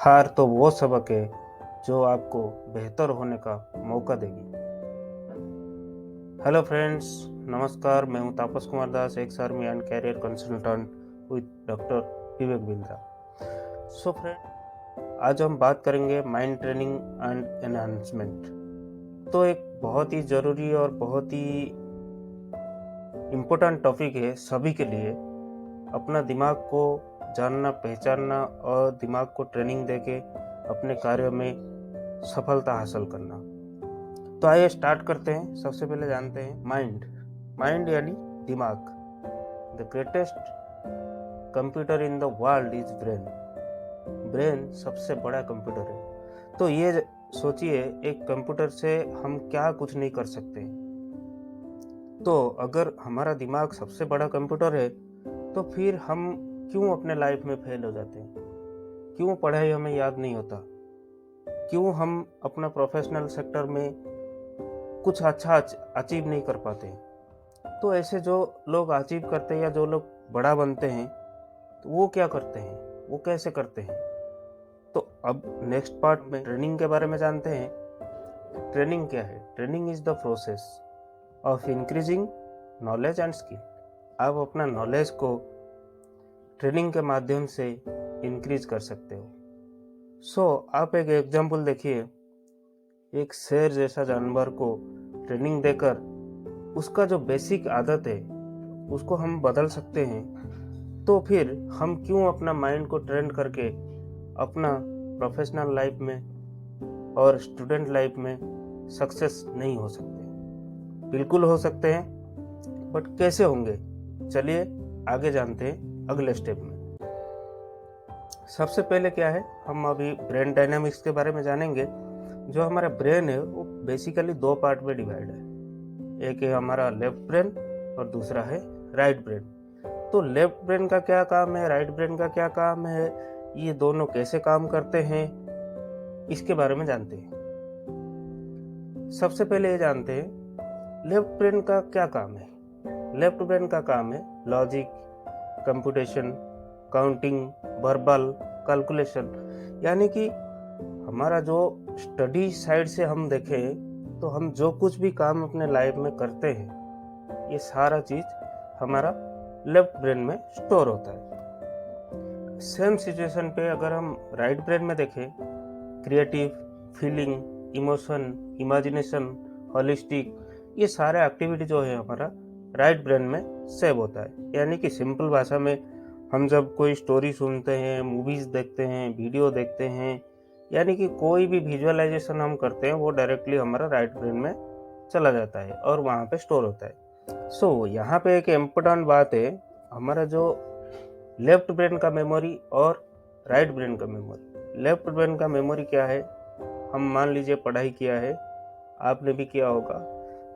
हार तो वो सबक है जो आपको बेहतर होने का मौका देगी। हेलो फ्रेंड्स, नमस्कार। मैं हूं Tapas Kumar Das, ex army and career consultant with doctor Vivek Bindra. So friend, आज हम बात करेंगे माइंड ट्रेनिंग एंड एनहांसमेंट। तो एक बहुत ही ज़रूरी और बहुत ही इम्पोर्टेंट टॉपिक है सभी के लिए। अपना दिमाग को जानना, पहचानना और दिमाग को ट्रेनिंग देके अपने कार्य में सफलता हासिल करना। तो आइए स्टार्ट करते हैं। सबसे पहले जानते हैं माइंड यानी दिमाग। The greatest computer in the world is brain सबसे बड़ा कंप्यूटर है। तो ये सोचिए, एक कंप्यूटर से हम क्या कुछ नहीं कर सकते। तो अगर हमारा दिमाग सबसे बड़ा कंप्यूटर है तो फिर हम क्यों अपने लाइफ में फेल हो जाते हैं? क्यों पढ़ाई हमें याद नहीं होता? क्यों हम अपना प्रोफेशनल सेक्टर में कुछ अच्छा अचीव नहीं कर पाते? तो ऐसे जो लोग अचीव करते हैं या जो लोग बड़ा बनते हैं, तो वो क्या करते हैं, वो कैसे करते हैं? तो अब नेक्स्ट पार्ट में ट्रेनिंग के बारे में जानते हैं। ट्रेनिंग क्या है? Training is the process of increasing knowledge and skill. आप अपना नॉलेज को ट्रेनिंग के माध्यम से इंक्रीज कर सकते हो। आप एक एग्जाम्पल देखिए। एक शेर जैसा जानवर को ट्रेनिंग देकर उसका जो बेसिक आदत है उसको हम बदल सकते हैं। तो फिर हम क्यों अपना माइंड को ट्रेन करके अपना प्रोफेशनल लाइफ में और स्टूडेंट लाइफ में सक्सेस नहीं हो सकते? बिल्कुल हो सकते हैं, बट कैसे होंगे? चलिए आगे जानते हैं अगले स्टेप में। सबसे पहले क्या है, हम अभी ब्रेन डायनामिक्स के बारे में जानेंगे। जो हमारा ब्रेन है वो बेसिकली दो पार्ट में डिवाइड है। एक है हमारा लेफ्ट ब्रेन और दूसरा है राइट ब्रेन। तो लेफ्ट ब्रेन का क्या काम है, राइट ब्रेन का क्या काम है, ये दोनों कैसे काम करते हैं, इसके बारे में जानते हैं। सबसे पहले ये जानते हैं लेफ्ट ब्रेन का क्या काम है। लेफ्ट ब्रेन का काम है logic, computation, counting, verbal, calculation. यानी कि हमारा जो स्टडी साइड से हम देखें तो हम जो कुछ भी काम अपने लाइफ में करते हैं, ये सारा चीज हमारा लेफ्ट ब्रेन में स्टोर होता है। सेम सिचुएशन पे अगर हम राइट ब्रेन में देखें, creative, feeling, emotion, imagination, holistic, ये सारे एक्टिविटी जो है हमारा राइट ब्रेन में सेव होता है। यानी कि सिंपल भाषा में, हम जब कोई स्टोरी सुनते हैं, मूवीज देखते हैं, वीडियो देखते हैं, यानी कि कोई भी विजुअलाइजेशन हम करते हैं, वो डायरेक्टली हमारा राइट ब्रेन में चला जाता है और वहाँ पे स्टोर होता है। यहाँ पे एक इम्पोर्टेंट बात है, हमारा जो लेफ्ट ब्रेन का मेमोरी और राइट ब्रेन का मेमोरी। लेफ्ट ब्रेन का मेमोरी क्या है, हम मान लीजिए पढ़ाई किया है, आपने भी किया होगा,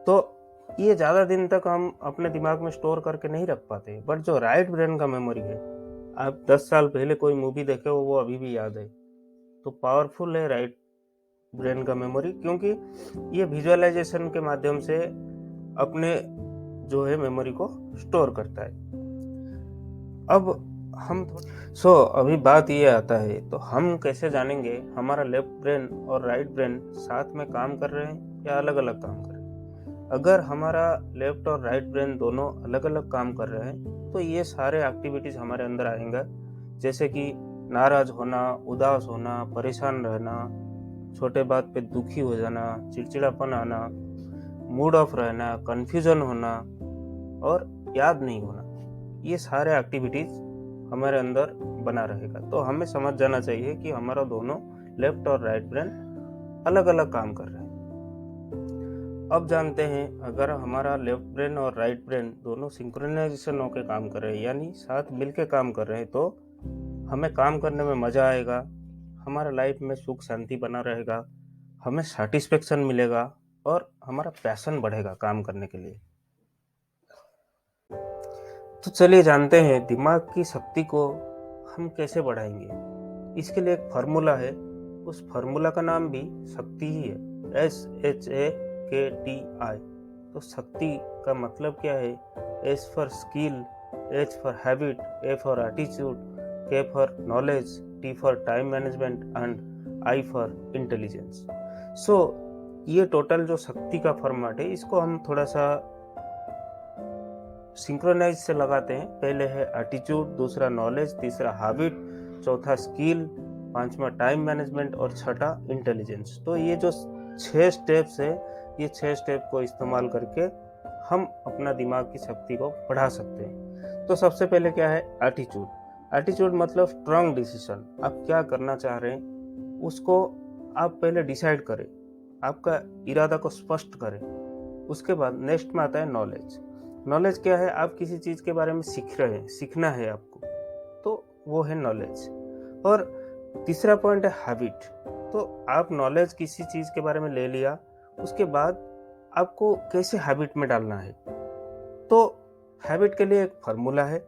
तो ये ज़्यादा दिन तक हम अपने दिमाग में स्टोर करके नहीं रख पाते। बट जो राइट ब्रेन का मेमोरी है, आप 10 साल पहले कोई मूवी देखे हो, वो अभी भी याद है। तो पावरफुल है राइट ब्रेन का मेमोरी, क्योंकि ये विजुअलाइजेशन के माध्यम से अपने जो है मेमोरी को स्टोर करता है। अब हम अभी बात ये आता है, तो हम कैसे जानेंगे हमारा लेफ्ट ब्रेन और राइट ब्रेन साथ में काम कर रहे हैं या अलग अलग काम कर रहे हैं? अगर हमारा लेफ्ट और राइट ब्रेन दोनों अलग अलग काम कर रहे हैं तो ये सारे एक्टिविटीज हमारे अंदर आएंगे, जैसे कि नाराज होना, उदास होना, परेशान रहना, छोटे बात पे दुखी हो जाना, चिड़चिड़ापन आना, मूड ऑफ रहना, कंफ्यूजन होना और याद नहीं होना। ये सारे एक्टिविटीज हमारे अंदर बना रहेगा। तो हमें समझ जाना चाहिए कि हमारा दोनों लेफ्ट और राइट ब्रेन अलग अलग काम कर रहे हैं। अब जानते हैं, अगर हमारा लेफ्ट ब्रेन और राइट ब्रेन दोनों सिंक्रोनाइजेशन होकर काम कर रहे हैं, यानी साथ मिलके काम कर रहे हैं, तो हमें काम करने में मजा आएगा, हमारा लाइफ में सुख शांति बना रहेगा, हमें सेटिस्फेक्शन मिलेगा और हमारा पैशन बढ़ेगा काम करने के लिए। तो चलिए जानते हैं दिमाग की शक्ति को हम कैसे बढ़ाएंगे। इसके लिए एक फार्मूला है, उस फार्मूला का नाम भी शक्ति ही है, SHAKTI। तो शक्ति का मतलब क्या है? S for skill, H for habit, A for attitude, K for knowledge T for time management and I for intelligence. So ये टोटल जो शक्ति का फॉर्मेट है इसको हम थोड़ा सा सिंक्रोनाइज से लगाते हैं। पहले है एटीट्यूड, दूसरा नॉलेज, तीसरा हैबिट, चौथा स्किल, पांचवा टाइम मैनेजमेंट और छठा इंटेलिजेंस। तो ये जो 6 स्टेप्स है, ये 6 स्टेप को इस्तेमाल करके हम अपना दिमाग की शक्ति को बढ़ा सकते हैं। तो सबसे पहले क्या है, एटीट्यूड। एटीट्यूड मतलब स्ट्रांग डिसीजन। आप क्या करना चाह रहे हैं उसको आप पहले डिसाइड करें, आपका इरादा को स्पष्ट करें। उसके बाद नेक्स्ट में आता है नॉलेज। नॉलेज क्या है, आप किसी चीज के बारे में सीख रहे हैं, सीखना है आपको, तो वो है नॉलेज। और तीसरा पॉइंट है हैबिट। तो आप नॉलेज किसी चीज के बारे में ले लिया, उसके बाद आपको कैसे हैबिट में डालना है। तो हैबिट के लिए एक फार्मूला है।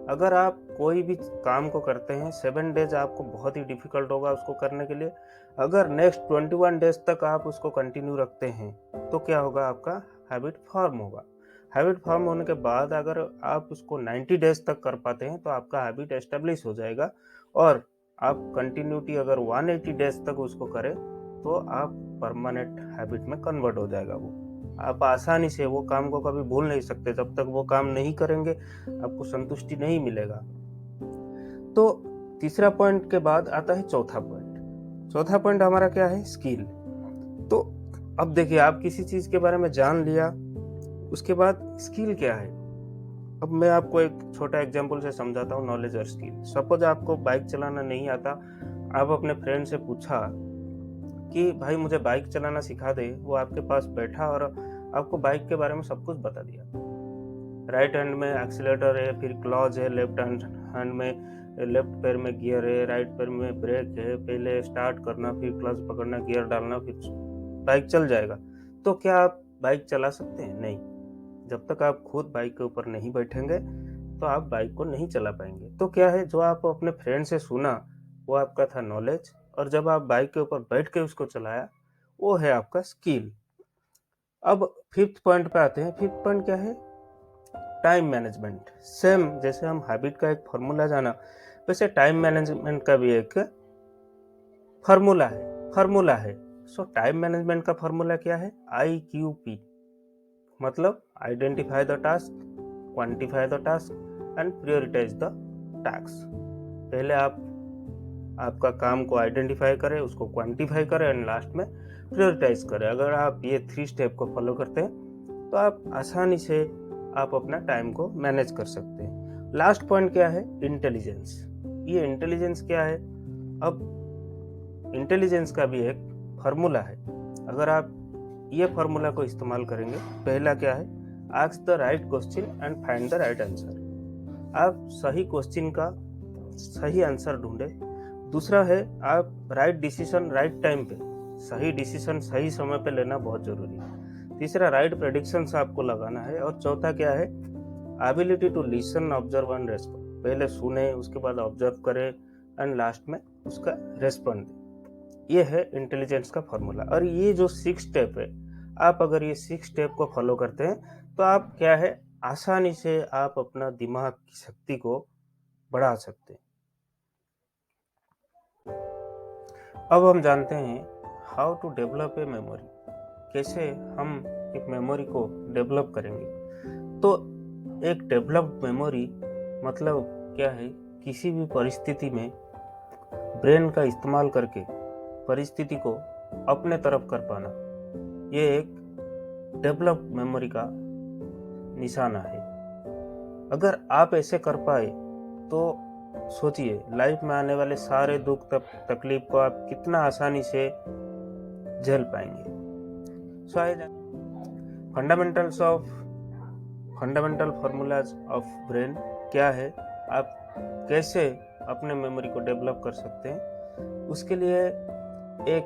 अगर आप कोई भी काम को करते हैं 7 डेज आपको बहुत ही डिफिकल्ट होगा उसको करने के लिए। अगर नेक्स्ट 21 डेज तक आप उसको कंटिन्यू रखते हैं तो क्या होगा, आपका हैबिट फॉर्म होगा। हैबिट फॉर्म होने के बाद अगर आप उसको 90 डेज तक कर पाते हैं तो आपका हैबिट एस्टेब्लिश हो जाएगा। और आप कंटिन्यूटी अगर 180 डेज तक उसको करें तो आप परमानेंट हैबिट में कन्वर्ट हो जाएगा। वो आप आसानी से वो काम को कभी भूल नहीं सकते। जब तक वो काम नहीं करेंगे आपको संतुष्टि नहीं मिलेगा। तो तीसरा पॉइंट के बाद आता है चौथा पॉइंट। चौथा पॉइंट हमारा क्या है, स्किल। तो अब देखिए, आप किसी चीज के बारे में जान लिया, उसके बाद स्किल क्या है। अब मैं आपको एक छोटा एग्जांपल से समझाता हूँ, नॉलेज और स्किल। सपोज आपको बाइक चलाना नहीं आता, आप अपने फ्रेंड से पूछा कि भाई मुझे बाइक चलाना सिखा दे। वो आपके पास बैठा और आपको बाइक के बारे में सब कुछ बता दिया। राइट हैंड में एक्सीलेटर है, फिर क्लच है, लेफ्ट हैंड में लेफ्ट पैर में गियर है, राइट पैर में ब्रेक है, पहले स्टार्ट करना, फिर क्लच पकड़ना, गियर डालना, फिर बाइक चल जाएगा। तो क्या आप बाइक चला सकते हैं? नहीं। जब तक आप खुद बाइक के ऊपर नहीं बैठेंगे तो आप बाइक को नहीं चला पाएंगे। तो क्या है, जो आप अपने फ्रेंड से सुना वो आपका था नॉलेज, और जब आप बाइक के ऊपर बैठ के उसको चलाया वो है आपका स्किल। अब फिफ्थ पॉइंट पे आते हैं। फिफ्थ पॉइंट क्या है, टाइम मैनेजमेंट। सेम जैसे हम हैबिट का एक फॉर्मूला जाना, वैसे टाइम मैनेजमेंट का भी एक फॉर्मूला है। सो टाइम मैनेजमेंट का फॉर्मूला क्या है, IQP। मतलब identify the task, quantify the task and prioritise the task. पहले आप आपका काम को आइडेंटिफाई करें, उसको क्वांटिफाई करें एंड लास्ट में प्रायोरिटाइज करें। अगर आप ये 3 स्टेप को फॉलो करते हैं तो आप आसानी से आप अपना टाइम को मैनेज कर सकते हैं। लास्ट पॉइंट क्या है, इंटेलिजेंस। ये इंटेलिजेंस क्या है, अब इंटेलिजेंस का भी एक फार्मूला है। अगर आप ये फार्मूला को इस्तेमाल करेंगे, पहला क्या है, ask the right question and find the right answer. आप सही क्वेश्चन का सही आंसर ढूंढे। दूसरा है, आप राइट डिसीजन राइट टाइम पे, सही डिसीजन सही समय पे लेना बहुत जरूरी है। तीसरा, राइट प्रेडिक्शंस आपको लगाना है। और चौथा क्या है, ability to listen, observe and respond. पहले सुने, उसके बाद ऑब्जर्व करें एंड लास्ट में उसका रेस्पॉन्ड दें। ये है इंटेलिजेंस का फॉर्मूला। और ये जो 6 स्टेप है, आप अगर ये 6 स्टेप को फॉलो करते हैं तो आप क्या है, आसानी से आप अपना दिमाग की शक्ति को बढ़ा सकते हैं। अब हम जानते हैं how to develop a memory. कैसे हम एक मेमोरी को डेवलप करेंगे। तो एक डेवलप्ड मेमोरी मतलब क्या है, किसी भी परिस्थिति में ब्रेन का इस्तेमाल करके परिस्थिति को अपने तरफ कर पाना, ये एक डेवलप्ड मेमोरी का निशाना है। अगर आप ऐसे कर पाए तो सोचिए, लाइफ में आने वाले सारे दुख तकलीफ को आप कितना आसानी से झेल पाएंगे। सो आई फंडामेंटल फॉर्मूलाज ऑफ ब्रेन क्या है, आप कैसे अपने मेमोरी को डेवलप कर सकते हैं, उसके लिए एक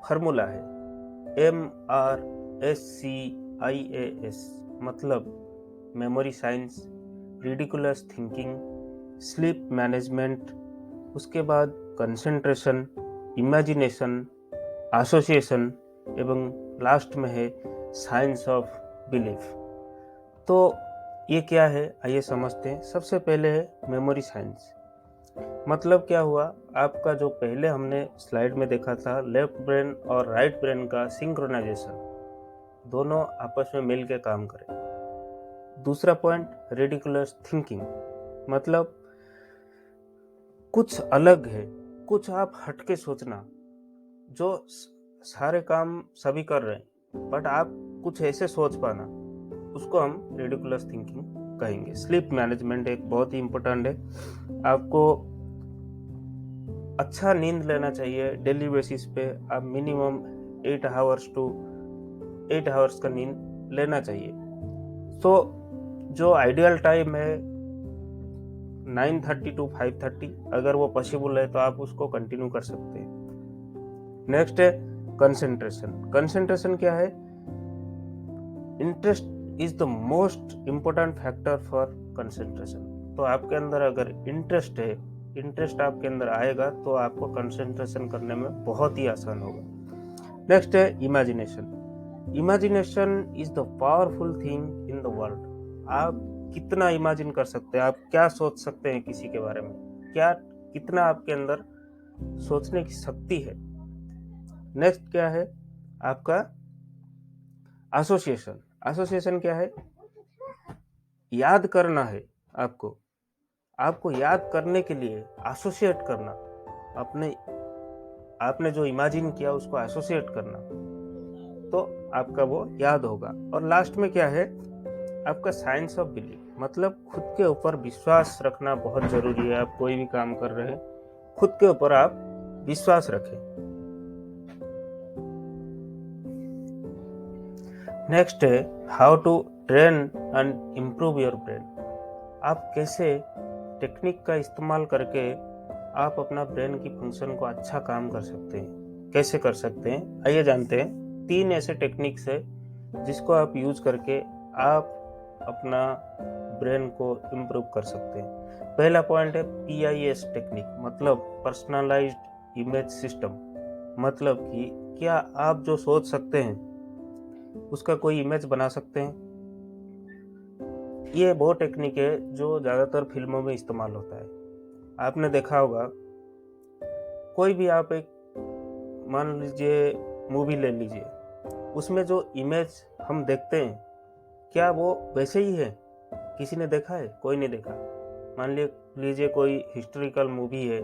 फार्मूला है, MRSCIAS। मतलब memory science, ridiculous thinking, sleep management, उसके बाद कंसंट्रेशन, इमेजिनेशन, एसोसिएशन एवं लास्ट में है साइंस ऑफ बिलीफ। तो ये क्या है, आइए समझते हैं। सबसे पहले है मेमोरी साइंस। मतलब क्या हुआ, आपका जो पहले हमने स्लाइड में देखा था लेफ्ट ब्रेन और राइट ब्रेन का सिंक्रोनाइजेशन, दोनों आपस में मिल के काम करें। दूसरा पॉइंट, रेडिकुलस थिंकिंग, मतलब कुछ अलग है, कुछ आप हटके सोचना। जो सारे काम सभी कर रहे हैं बट आप कुछ ऐसे सोच पाना, उसको हम रेडिकुलस थिंकिंग कहेंगे। स्लीप मैनेजमेंट एक बहुत ही इम्पोर्टेंट है। आपको अच्छा नींद लेना चाहिए डेली बेसिस पे। आप मिनिमम 8 आवर्स का नींद लेना चाहिए। तो जो आइडियल टाइम है 9:30 to 5:30, अगर वो पॉसिबल है तो आप उसको कंटिन्यू कर सकते हैं। नेक्स्ट है कंसंट्रेशन। कंसंट्रेशन क्या है? Interest is the most important factor for concentration. तो आपके अंदर अगर इंटरेस्ट है, इंटरेस्ट आपके अंदर आएगा तो आपको कंसंट्रेशन करने में बहुत ही आसान होगा। नेक्स्ट है imagination. Imagination is the powerful thing in the world. आप कितना इमेजिन कर सकते हैं, आप क्या सोच सकते हैं किसी के बारे में, क्या कितना आपके अंदर सोचने की शक्ति है। नेक्स्ट क्या है आपका एसोसिएशन। एसोसिएशन क्या है? याद करना है आपको। आपको याद करने के लिए एसोसिएट करना, अपने आपने जो इमेजिन किया उसको एसोसिएट करना, तो आपका वो याद होगा। और लास्ट में क्या है आपका साइंस ऑफ बिलीफ, मतलब खुद के ऊपर विश्वास रखना बहुत जरूरी है। आप कोई भी काम कर रहे हैं, खुद के ऊपर आप विश्वास रखें। नेक्स्ट है how to train and improve your brain. आप कैसे टेक्निक का इस्तेमाल करके आप अपना ब्रेन की फंक्शन को अच्छा काम कर सकते हैं। कैसे कर सकते हैं आइए जानते हैं। 3 ऐसे टेक्निक्स है जिसको आप यूज करके आप अपना ब्रेन को इम्प्रूव कर सकते हैं। पहला पॉइंट है PIS टेक्निक, मतलब पर्सनलाइज्ड इमेज सिस्टम। मतलब कि क्या आप जो सोच सकते हैं उसका कोई इमेज बना सकते हैं। ये वो टेक्निक है जो ज़्यादातर फिल्मों में इस्तेमाल होता है। आपने देखा होगा, कोई भी आप एक मान लीजिए मूवी ले लीजिए, उसमें जो इमेज हम देखते हैं क्या वो वैसे ही है? किसी ने देखा है? कोई नहीं देखा। मान लीजिए कोई हिस्टोरिकल मूवी है,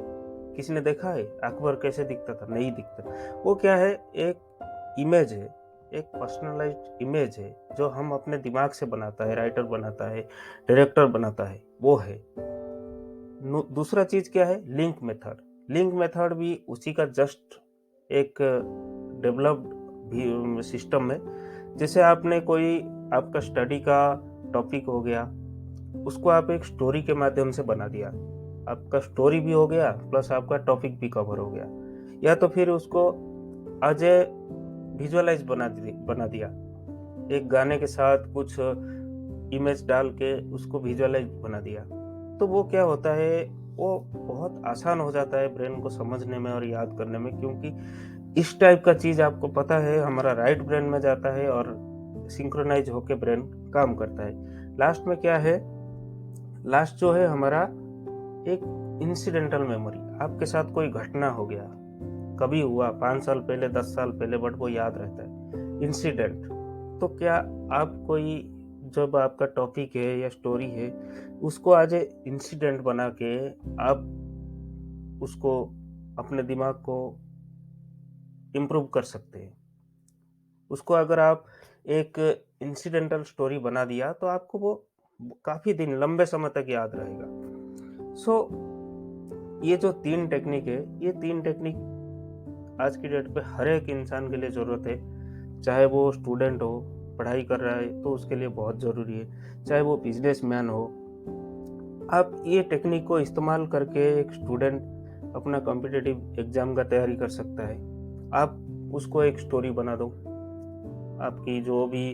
किसी ने देखा है अकबर कैसे दिखता था? नहीं दिखता। वो क्या है, एक इमेज है, एक पर्सनलाइज्ड इमेज है जो हम अपने दिमाग से बनाता है, राइटर बनाता है, डायरेक्टर बनाता है, वो है। दूसरा चीज क्या है? Link method. लिंक मेथड भी उसी का जस्ट एक डेवलप्ड सिस्टम है। जैसे आपने कोई आपका स्टडी का टॉपिक हो गया, उसको आप एक स्टोरी के माध्यम से बना दिया, आपका स्टोरी भी हो गया प्लस आपका टॉपिक भी कवर हो गया। या तो फिर उसको एज ए विजुअलाइज बना दिया, एक गाने के साथ कुछ इमेज डाल के उसको विजुअलाइज बना दिया। तो वो क्या होता है, वो बहुत आसान हो जाता है ब्रेन को समझने में और याद करने में, क्योंकि इस टाइप का चीज आपको पता है हमारा राइट ब्रेन में जाता है और सिंक्रोनाइज होके ब्रेन काम करता है। लास्ट में क्या है, लास्ट जो है हमारा एक इंसिडेंटल मेमोरी। आपके साथ कोई घटना हो गया, कभी हुआ 5 साल पहले, 10 साल पहले, बट वो याद रहता है इंसिडेंट। तो क्या आप कोई, जब आपका टॉपिक है या स्टोरी है, उसको आज इंसिडेंट बना के आप उसको अपने दिमाग को इम्प्रूव कर सकते हैं। उसको अगर आप एक इंसिडेंटल स्टोरी बना दिया तो आपको वो काफी दिन, लंबे समय तक याद रहेगा। सो ये जो 3 टेक्निक है, ये 3 टेक्निक आज की डेट पे हर एक इंसान के लिए जरूरत है। चाहे वो स्टूडेंट हो, पढ़ाई कर रहा है तो उसके लिए बहुत जरूरी है, चाहे वो बिजनेसमैन हो। आप ये टेक्निक को इस्तेमाल करके एक स्टूडेंट अपना कॉम्पिटिटिव एग्जाम का तैयारी कर सकता है। आप उसको एक स्टोरी बना दो, आपकी जो भी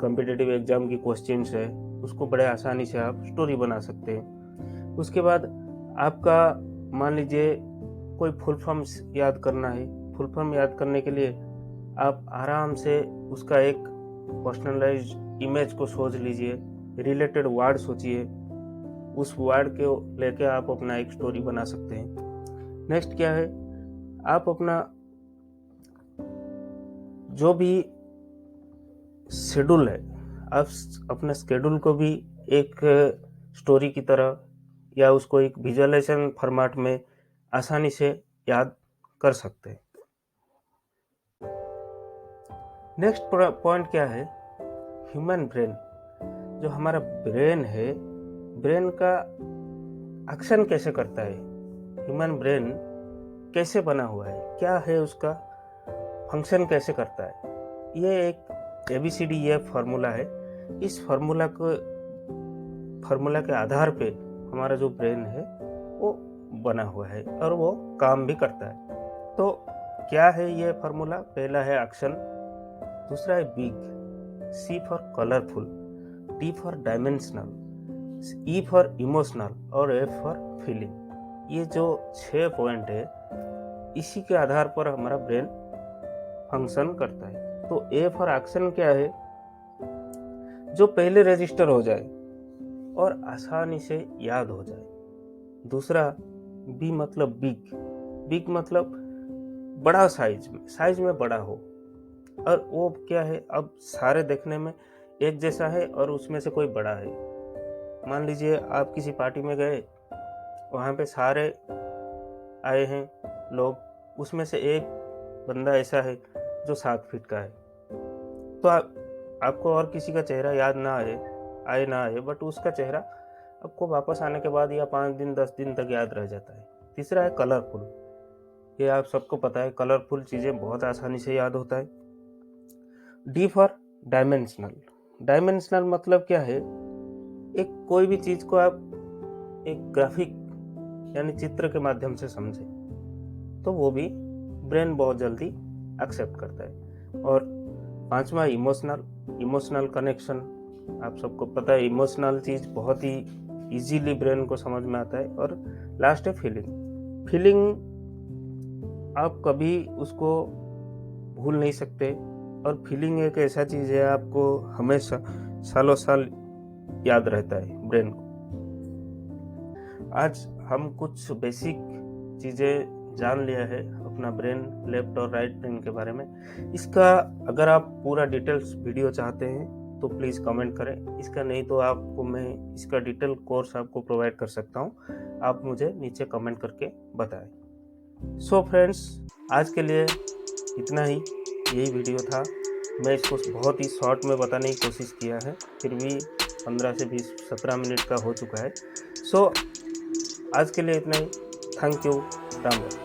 कॉम्पिटिटिव एग्जाम की क्वेश्चंस है उसको बड़े आसानी से आप स्टोरी बना सकते हैं। उसके बाद आपका मान लीजिए कोई फुल फॉर्म याद करना है। फुल फॉर्म याद करने के लिए आप आराम से उसका एक पर्सनलाइज्ड इमेज को सोच लीजिए, रिलेटेड वर्ड सोचिए, उस वर्ड के लेके आप अपना एक स्टोरी बना सकते हैं। नेक्स्ट क्या है, आप अपना जो भी शेड्यूल है, आप अपने शेड्यूल को भी एक स्टोरी की तरह या उसको एक विजुअलाइजेशन फॉर्मेट में आसानी से याद कर सकते हैं। नेक्स्ट पॉइंट क्या है, ह्यूमन ब्रेन। जो हमारा ब्रेन है, ब्रेन का एक्शन कैसे करता है, ह्यूमन ब्रेन कैसे बना हुआ है, क्या है उसका फंक्शन कैसे करता है, ये एक ABCD ये फार्मूला है। इस फार्मूला के आधार पे हमारा जो ब्रेन है वो बना हुआ है और वो काम भी करता है। तो क्या है ये फार्मूला, पहला है एक्शन, दूसरा है big, C for colourful, D for dimensional, E for emotional और F फॉर फीलिंग। ये जो 6 पॉइंट है, इसी के आधार पर हमारा ब्रेन फंक्शन करता है। तो A फॉर एक्शन क्या है, जो पहले रजिस्टर हो जाए और आसानी से याद हो जाए। दूसरा B मतलब बिग मतलब बड़ा साइज में बड़ा हो, और वो क्या है, अब सारे देखने में एक जैसा है और उसमें से कोई बड़ा है। मान लीजिए आप किसी पार्टी में गए, वहाँ पे सारे आए हैं लोग, उसमें से एक बंदा ऐसा है जो 7 फीट का है। तो आपको और किसी का चेहरा याद ना आए, बट उसका चेहरा आपको वापस आने के बाद या 5 दिन 10 दिन तक याद रह जाता है। तीसरा है कलरफुल, ये आप सबको पता है, कलरफुल चीज़ें बहुत आसानी से याद होता है। D फॉर डायमेंशनल मतलब क्या है, एक कोई भी चीज़ को आप एक ग्राफिक यानी चित्र के माध्यम से समझे तो वो भी ब्रेन बहुत जल्दी एक्सेप्ट करता है। और 5वां इमोशनल कनेक्शन, आप सबको पता है इमोशनल चीज़ बहुत ही इजीली ब्रेन को समझ में आता है। और लास्ट है फीलिंग आप कभी उसको भूल नहीं सकते, और फीलिंग एक ऐसा चीज़ है आपको हमेशा सालों साल याद रहता है ब्रेन को। आज हम कुछ बेसिक चीज़ें जान लिया है अपना ब्रेन, लेफ्ट और राइट ब्रेन के बारे में। इसका अगर आप पूरा डिटेल्स वीडियो चाहते हैं तो प्लीज़ कमेंट करें, इसका नहीं तो आपको मैं इसका डिटेल कोर्स आपको प्रोवाइड कर सकता हूँ, आप मुझे नीचे कमेंट करके बताएं। सो फ्रेंड्स, आज के लिए इतना ही, यही वीडियो था। मैं इसको बहुत ही शॉर्ट में बताने की कोशिश किया है, फिर भी 15 से 17 मिनट का हो चुका है। सो आज के लिए इतना ही। Thank you. राम राम।